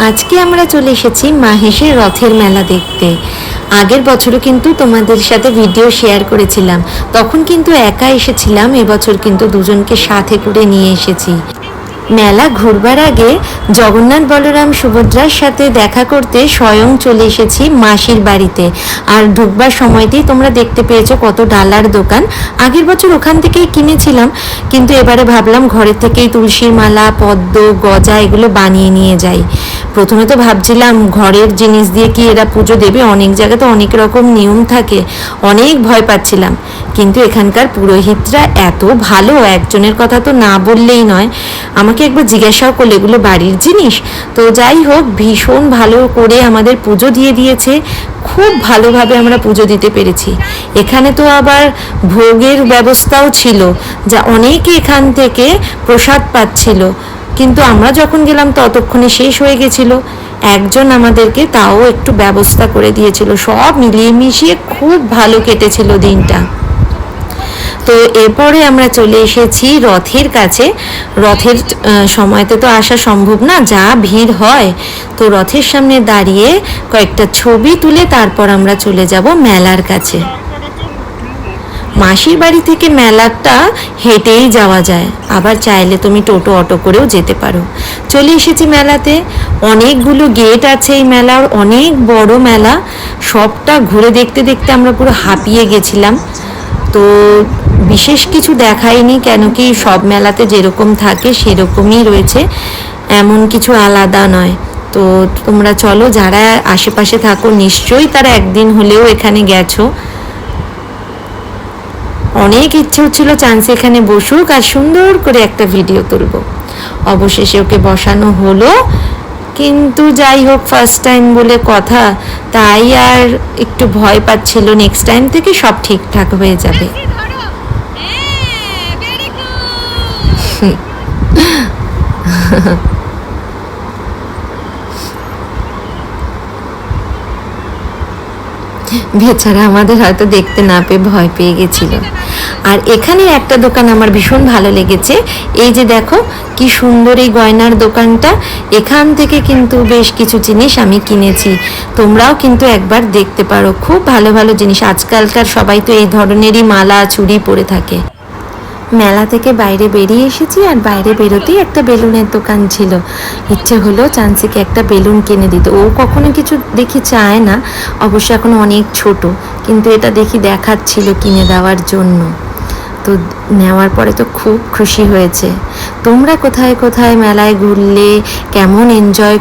আজকে আমরা চলে এসেছি মাহেশের রথের মেলা দেখতে। আগের বছরও কিন্তু তোমাদের সাথে ভিডিও শেয়ার করেছিলাম, তখন কিন্তু একা এসেছিলাম, এবছর কিন্তু দুজনকে সাথে করে নিয়ে এসেছি। মেলা ঘুরবার আগে জগন্নাথ বলরাম সুভদ্রার সাথে দেখা করতে স্বয়ং চলে এসেছি মাসির বাড়িতে। আর ঢুকবার সময়তেই তোমরা দেখতে পেয়েছো কত ডালার দোকান। আগের বছর ওখান থেকেই কিনেছিলাম, কিন্তু এবারে ভাবলাম ঘরের থেকেই তুলসীর মালা, পদ্ম, গজা এগুলো বানিয়ে নিয়ে যাই। প্রথমে তো ভাবছিলাম ঘরের জিনিস দিয়ে কি এরা পুজো দেবে, অনেক জায়গায় তো অনেক রকম নিয়ম থাকে, অনেক ভয় পাচ্ছিলাম। কিন্তু এখানকার পুরোহিতরা এত ভালো, একজনের কথা তো না বললেই নয়। আমাকে একবার জিজ্ঞাসাও করলো এগুলো বাড়ির জিনিস। তো যাই হোক, ভীষণ ভালো করে আমাদের পুজো দিয়ে দিয়েছে, খুব ভালোভাবে আমরা পুজো দিতে পেরেছি। এখানে তো আবার ভোগের ব্যবস্থাও ছিল, যা অনেকে এখান থেকে প্রসাদ পাচ্ছিল, কিন্তু আমরা যখন গেলাম ততক্ষণে শেষ হয়ে গেছিল। একজন আমাদেরকে তাও একটু ব্যবস্থা করে দিয়েছিল। সব মিলিয়ে মিশিয়ে খুব ভালো কেটেছিল দিনটা। তো এরপরে আমরা চলে এসেছি রথের কাছে। রথের সময়তে তো আসা সম্ভব না, যা ভিড় হয়। তো রথের সামনে দাঁড়িয়ে কয়েকটা ছবি তুলে তারপর আমরা চলে যাব মেলার কাছে। মাসির বাড়ি থেকে মেলাটা হেঁটেই যাওয়া যায়, আবার চাইলে তুমি টোটো অটো করেও যেতে পারো। চলে এসেছি মেলাতে। অনেকগুলো গেট আছে এই মেলার, অনেক বড় মেলা। সবটা ঘুরে দেখতে দেখতে আমরা পুরো হাঁপিয়ে গেছিলাম। তো বিশেষ কিছু দেখাইনি, কেন কি সব মেলাতে যেরকম থাকে সেরকমই রয়েছে, এমন কিছু আলাদা নয়। তো তোমরা চলো, যারা আশেপাশে থাকো নিশ্চয়ই তারা একদিন হলেও এখানে গেছো। অনেক ইচ্ছে হচ্ছিল চান্সে এখানে বসুক আর সুন্দর করে একটা ভিডিও তুলব। অবশেষে ওকে বসানো হলো, কিন্তু যাই হোক ফার্স্ট টাইম বলে কথা, তাই আর একটু ভয় পাচ্ছিল। নেক্সট টাইম থেকে সব ঠিকঠাক হয়ে যাবে। বেচারা আমাদের হয়তো দেখতে না পেয়ে ভয় পেয়ে গেছিল। আর এখানে একটা দোকান আমার ভীষণ ভালো লেগেছে। এই যে দেখো কি সুন্দর এই গয়নার দোকানটা, এখান থেকে কিন্তু বেশ কিছু জিনিস আমি কিনেছি। তোমরাও কিন্তু একবার দেখতে পারো, খুব ভালো ভালো জিনিস। আজকালকার সবাই তো এই ধরনেরই মালা চুড়ি পরে থাকে। মেলা থেকে বাইরে বেরিয়ে এসেছি, আর বাইরে বেরোতেই একটা বেলুনের দোকান ছিল। ইচ্ছে হলো চান্সিকে একটা বেলুন কিনে দিতে। ও কখনো কিছু দেখি চায় না, অবশ্য এখন অনেক ছোট, কিন্তু এটা দেখি দেখাচ্ছিল কিনে দেওয়ার জন্য। তো নেওয়ার পরে তো খুব খুশি হয়েছে। তোমরা কোথায় কোথায় মেলায় ঘুরলে, কেমন এনজয়